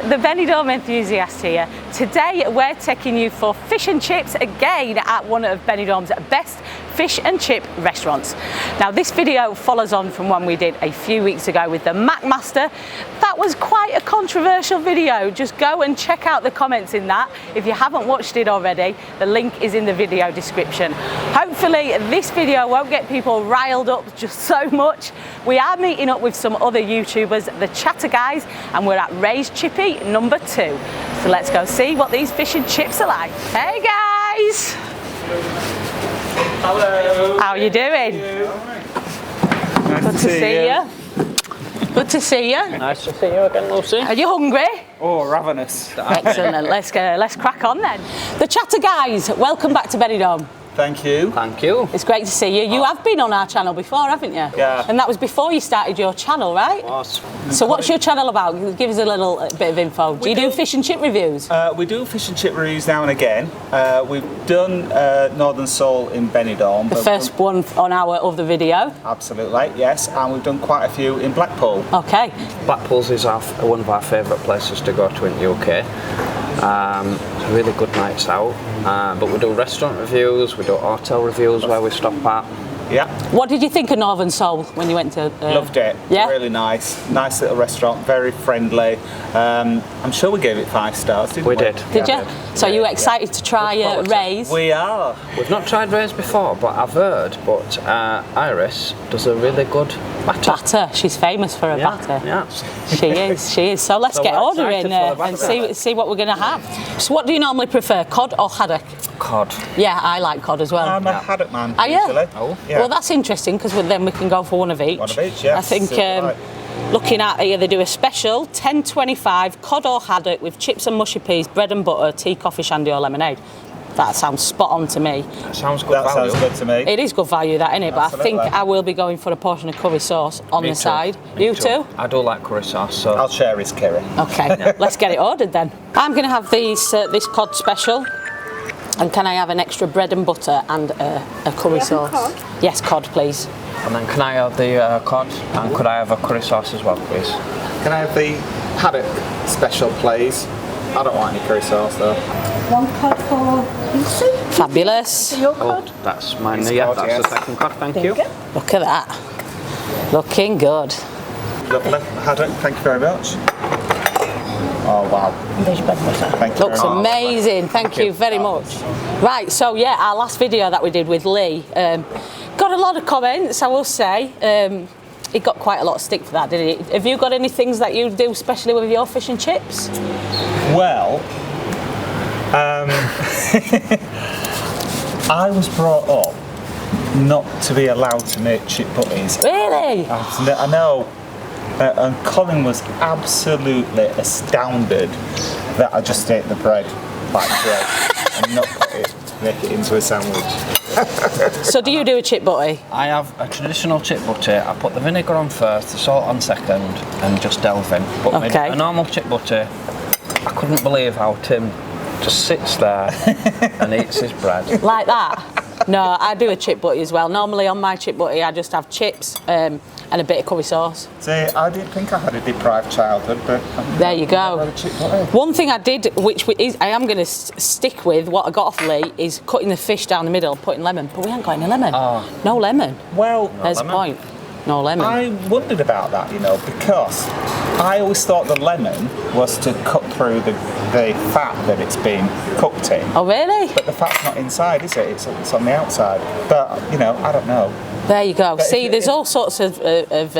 the Benidorm Enthusiast here. Today we're taking you for fish and chips again at one of Benidorm's best fish and chip restaurants. Now this video follows on from one we did a few weeks ago with the Mac Master. That was quite a controversial video. Just go and check out the comments in that. If you haven't watched it already, the link is in the video description. Hopefully this video won't get people riled up just so much. We are meeting up with some other YouTubers, the Chatter Guys, and we're at Ray's Chippy number 2. So let's go see what these fish and chips are like. Hey guys! Hello. How are you doing? Nice Good to see you. Good to see you. Nice to see you again, Lucy. Are you hungry? Oh, ravenous. Excellent. Let's crack on then. The Chatter Guys, welcome back to Benidorm. Thank you. Thank you. It's great to see you. You have been on our channel before, haven't you? Yeah. And that was before you started your channel, right? Was. So what's your channel about? Give us a little bit of info. Do you do fish and chip reviews? We do fish and chip reviews now and again. We've done Northern Soul in Benidorm. The first one on our other video. Absolutely, yes. And we've done quite a few in Blackpool. Okay. Blackpool's is one of our favourite places to go to in the UK. It's really good nights out. But we do restaurant reviews, we do hotel reviews where we stop at. Yeah. What did you think of Northern Soul when you went to? Loved it. Yeah. Really nice. Nice little restaurant, very friendly. I'm sure we gave it 5 stars, didn't we? We did. Did Yeah. you? So you were excited to try Ray's? We are. We've not tried Ray's before, but I've heard. But Iris does a really good batter. Batter. She's famous for her batter. Yeah. She is. She is. So let's So get we're ordering excited for the and batter. see what we're going to have. So what do you normally prefer, cod or haddock? Cod. Yeah, I like cod as well. I'm a haddock man, Are you? usually. Oh. Yeah. Well, that's interesting because then we can go for one of each. One of each, yes. I think Right. looking at here, they do a special $10.25 cod or haddock with chips and mushy peas, bread and butter, tea, coffee, shandy or lemonade. That sounds spot on to me. That sounds good That value. sounds good to me. It is good value, that, isn't it? But I think Absolutely. I will be going for a portion of curry sauce on Me the too. side. Me You too? I do like curry sauce, so I'll share his curry. Okay, let's get it ordered then. I'm going to have this cod special. And can I have an extra bread and butter and a curry sauce? Cod? Yes, cod, please. and then can I have the cod and could I have a curry sauce as well, please? Can I have the haddock special, please? I don't want any curry sauce though. 1 cod for Lucy. Fabulous. Your Oh, cod. that's mine. It's Yeah, cod, that's yes. the second cod. Thank you. Look at that. Looking good. Lovely. Haddock, thank you very much. Oh wow. There's bread butter. Thank you Looks very much. amazing. Thank you very much. Right, so yeah, our last video that we did with Lee got a lot of comments, I will say. It got quite a lot of stick for that, didn't it? Have you got any things that you do, especially with your fish and chips? Well, I was brought up not to be allowed to make chip butties. Really? I know. And Colin was absolutely astounded that I just ate the bread like bread and not make it into a sandwich. So do you do a chip butty? I have a traditional chip butty. I put the vinegar on first, the salt on second, and just delve in. But Okay. a normal chip butty, I couldn't believe how Tim just sits there and eats his bread. Like that? No, I do a chip butty as well. Normally on my chip butty I just have chips and a bit of curry sauce. See, I didn't think I had a deprived childhood, but There you go. I had a chip butty. One thing I did, I am going to stick with, what I got off Lee, is cutting the fish down the middle, putting lemon. But we ain't got any lemon. Oh. No lemon. Well, There's the lemon. point. No lemon. I wondered about that, because I always thought the lemon was to cut through the fat that it's been cooked in. Oh really? But the fat's not inside, is it? It's on the outside. But, I don't know. There you go. But See, if- there's if- all sorts of If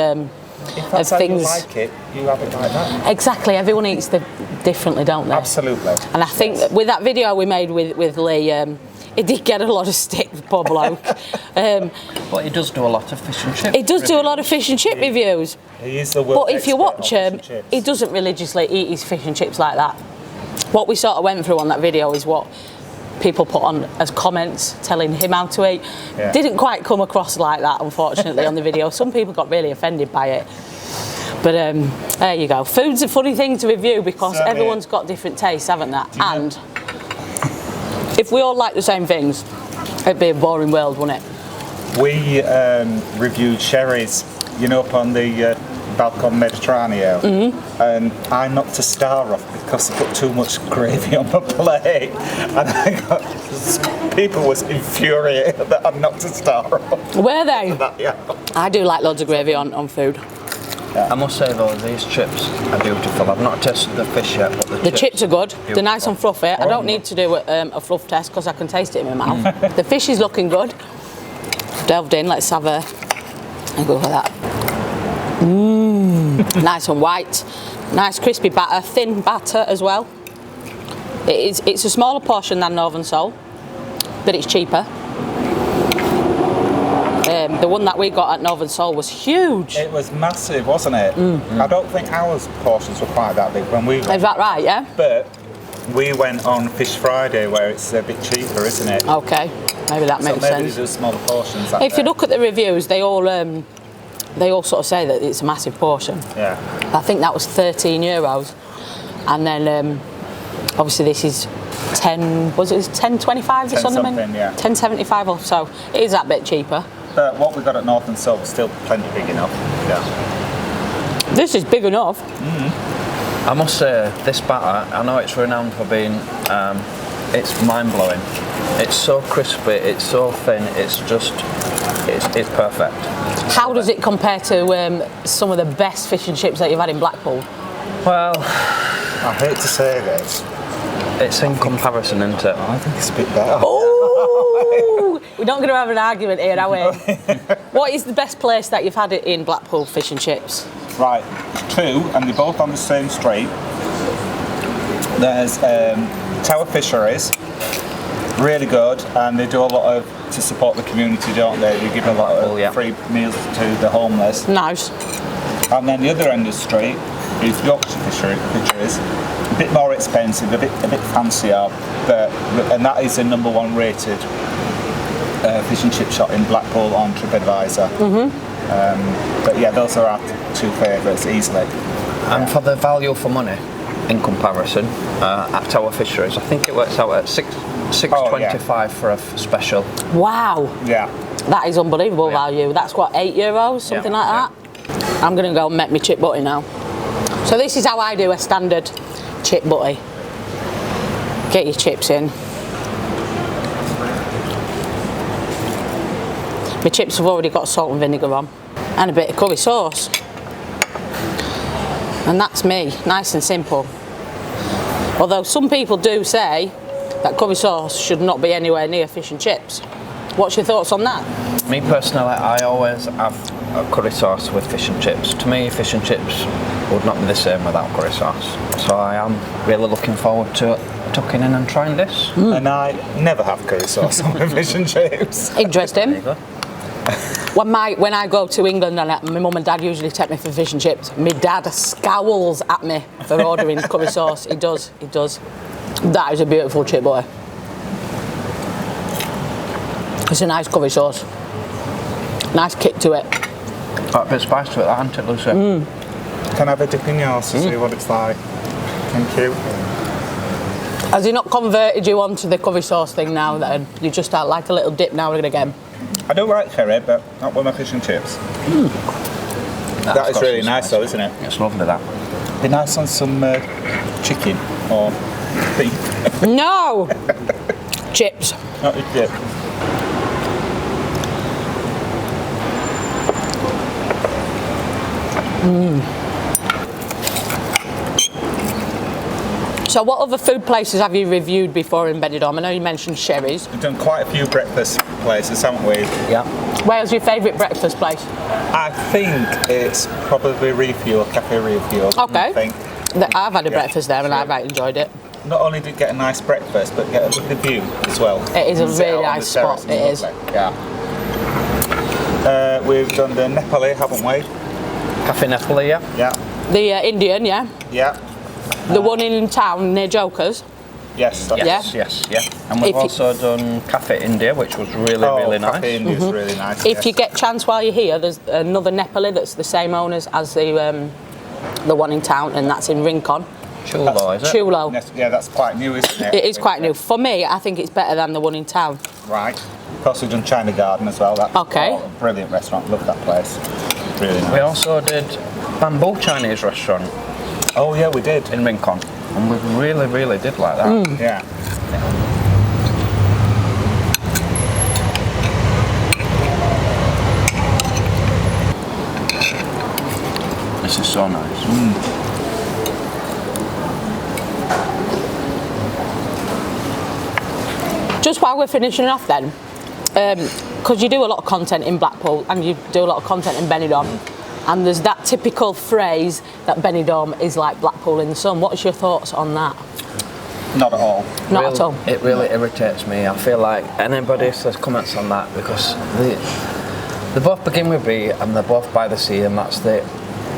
that's how things. you like it, you have it like that. Exactly. Everyone eats differently, don't they? Absolutely. And I think Yes. with that video we made with Lee, it did get a lot of stick, poor bloke. But he does do a lot of fish and chips. He does do a lot of fish and chip reviews. He is the world But if you expert watch on him, fish and chips. he doesn't religiously eat his fish and chips like that. What we sort of went through on that video is what people put on as comments telling him how to eat. Yeah. Didn't quite come across like that, unfortunately, on the video. Some people got really offended by it. But there you go. Food's a funny thing to review because Certainly. everyone's got different tastes, haven't they? you know- And if we all like the same things, it'd be a boring world, wouldn't it? We reviewed sherries, up on the Balcon Mediterraneo, and I knocked a star off because I put too much gravy on my plate, and people was infuriated that I knocked a star off. Were they? Yeah. I do like loads of gravy on food. I must say though, these chips are beautiful. I've not tasted the fish yet, but The chips are good. beautiful. They're nice and fluffy. I don't need to do a fluff test because I can taste it in my mouth. The fish is looking good. Delved in. Let's have a go with that. Nice and white. Nice crispy batter, thin batter as well. It's a smaller portion than Northern Soul, but it's cheaper. The one that we got at Northern Soul was huge. It was massive, wasn't it? I don't think our portions were quite that big when we went. Is that right, yeah? But we went on Fish Friday where it's a bit cheaper, isn't it? Okay, maybe that makes so maybe sense. they do smaller portions. That If you day. look at the reviews, they all sort of say that it's a massive portion. Yeah. I think that was €13. And then obviously this is 10, was it 10.25 this on the menu? 10 something, yeah. 10.75 or so. It is that bit cheaper. But what we got at North and South was still plenty big enough. Yeah. This is big enough. I must say, this batter, I know it's renowned for being, it's mind-blowing. It's so crispy, it's so thin, it's just, it's perfect. How does it compare to some of the best fish and chips that you've had in Blackpool? Well, I hate to say this. it's in comparison, isn't it? I think it's a bit better. Oh, we're not going to have an argument here, are we? What is the best place that you've had it in Blackpool fish and chips? Right, two, and they're both on the same street. There's Tower Fisheries, really good, and they do a lot of to support the community, don't they? They give a lot of free meals to the homeless. Nice. And then the other end of the street is Yorkshire Fisheries, a bit more expensive, a bit fancier, and that is the #1 rated fish and chip shop in Blackpool on TripAdvisor. But yeah, those are our two favourites easily. And for the value for money, in comparison, at Tower Fisheries, I think it works out at $6.25 for a special. Wow. Yeah. That is unbelievable value. That's what, €8, something like that? I'm going to go and make my chip butty now. So this is how I do a standard chip butty. Get your chips in. My chips have already got salt and vinegar on. And a bit of curry sauce. And that's me, nice and simple. Although some people do say that curry sauce should not be anywhere near fish and chips. What's your thoughts on that? Me personally, I always have a curry sauce with fish and chips. To me, fish and chips would not be the same without curry sauce. So I am really looking forward to tucking in and trying this. And I never have curry sauce on my fish and chips. Interesting. There you go. When I go to England and my mum and dad usually take me for fish and chips, my dad scowls at me for ordering curry sauce. He does. That is a beautiful chip butty. It's a nice curry sauce. Nice kick to it. Got a bit of spice to it, hasn't it, Lucy? Can I have a dip in yours to see what it's like? Thank you. Has he not converted you onto the curry sauce thing now then? You just like a little dip now and again? I don't like curry, but not with my fish and chips. That is really nice though, isn't it? It's lovely, that. Be nice on some chicken or beef. No! Chips. Not a dip. So what other food places have you reviewed before in Benidorm? I know you mentioned Sherry's. We've done quite a few breakfast places, haven't we? Yeah. Where's your favourite breakfast place? I think it's probably Refuel, Cafe Refuel. Okay. I think. I've had a breakfast there and I've enjoyed it. Not only did you get a nice breakfast, but get a lovely view as well. It is a Sit really out on nice the terrace, spot, it it's is. lovely. Yeah. We've done the Nepali, haven't we? Cafe Nepali, yeah. Yeah. The Indian, yeah? Yeah. The one in town near Joker's. Yes. That's Yes. And we've If you- also done Cafe India, which was really nice. Cafe India's really nice. If you get chance while you're here, there's another Nepali that's the same owners as the one in town, and that's in Rincon. Chulo, is it? Chulo. Yeah, that's quite new, isn't it? It is quite new. For me, I think it's better than the one in town. Right. Of course, we've done China Garden as well. That's Okay. a brilliant restaurant. Love that place. Really nice. We also did bamboo Chinese restaurant Oh yeah, we did. in Rincon, and we really did like that. Yeah. This is so nice. Just while we're finishing off then, because you do a lot of content in Blackpool and you do a lot of content in Benidorm, and there's that typical phrase that Benidorm is like Blackpool in the sun. What's your thoughts on that? Not at all. Not at all. It really irritates me. I feel like anybody says comments on that because they both begin with B and they're both by the sea, and that's the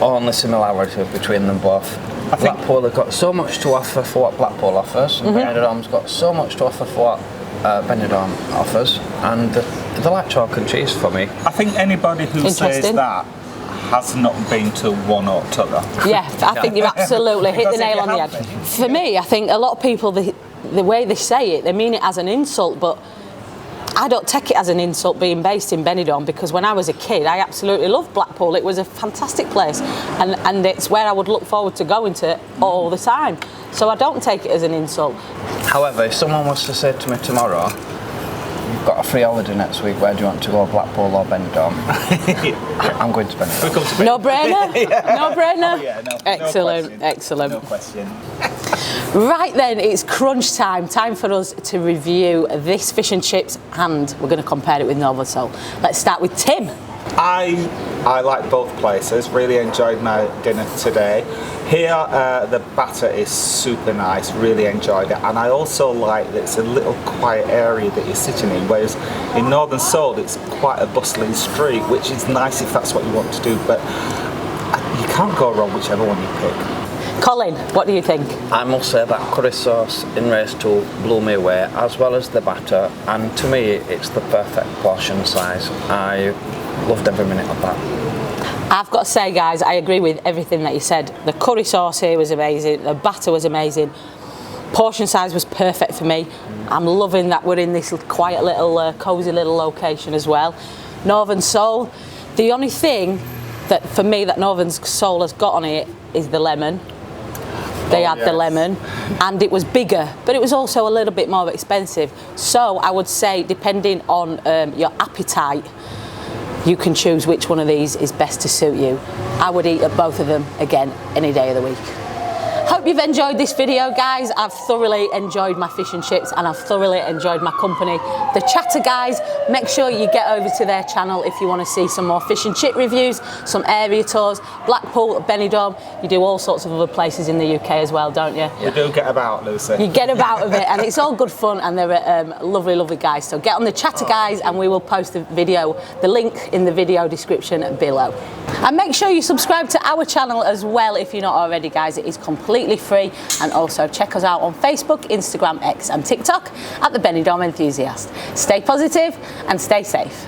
only similarity between them both. Blackpool have got so much to offer for what Blackpool offers, and Benidorm's got so much to offer for what Benidorm offers, and they're like chalk and cheese for me. I think anybody who says that has not been to one or t'other. Yeah, I think you've absolutely hit the Because if nail you on the have head. been- For me, I think a lot of people, the way they say it, they mean it as an insult, but I don't take it as an insult being based in Benidorm, because when I was a kid, I absolutely loved Blackpool. It was a fantastic place, and it's where I would look forward to going to all the time. So I don't take it as an insult. However, if someone was to say to me tomorrow, "You've got a free holiday next week, where do you want to go, Blackpool or Benidorm?" I'm going to Benidorm. No brainer? No brainer? Oh, yeah, no, Excellent, no question. excellent. No question. Right then, it's crunch time. Time for us to review this fish and chips, and we're going to compare it with Northern Soul. Let's start with Tim. I like both places. Really enjoyed my dinner today. Here, the batter is super nice. Really enjoyed it, and I also like that it's a little quiet area that you're sitting in. Whereas in Northern Soul, it's quite a bustling street, which is nice if that's what you want to do. But you can't go wrong whichever one you pick. Colin, what do you think? I must say that curry sauce in race 2 blew me away, as well as the batter, and to me it's the perfect portion size. I loved every minute of that. I've got to say, guys, I agree with everything that you said. The curry sauce here was amazing, the batter was amazing, portion size was perfect for me. I'm loving that we're in this quiet little, cosy little location as well. Northern Soul, the only thing that for me that Northern Soul has got on it is the lemon. They had the lemon, and it was bigger, but it was also a little bit more expensive. So I would say, depending on your appetite, you can choose which one of these is best to suit you. I would eat at both of them again any day of the week. Hope you've enjoyed this video, guys. I've thoroughly enjoyed my fish and chips, and I've thoroughly enjoyed my company. The Chatter guys, make sure you get over to their channel if you want to see some more fish and chip reviews, some area tours, Blackpool, Benidorm. You do all sorts of other places in the UK as well, don't you? You do get about, Lucy. You get about a bit, and it's all good fun, and they're lovely, lovely guys. So get on the Chatter guys, and we will post the link in the video description below. And make sure you subscribe to our channel as well if you're not already, guys. It is completely free, and also check us out on Facebook, Instagram, X and TikTok at the Benidorm Enthusiast. Stay positive and stay safe.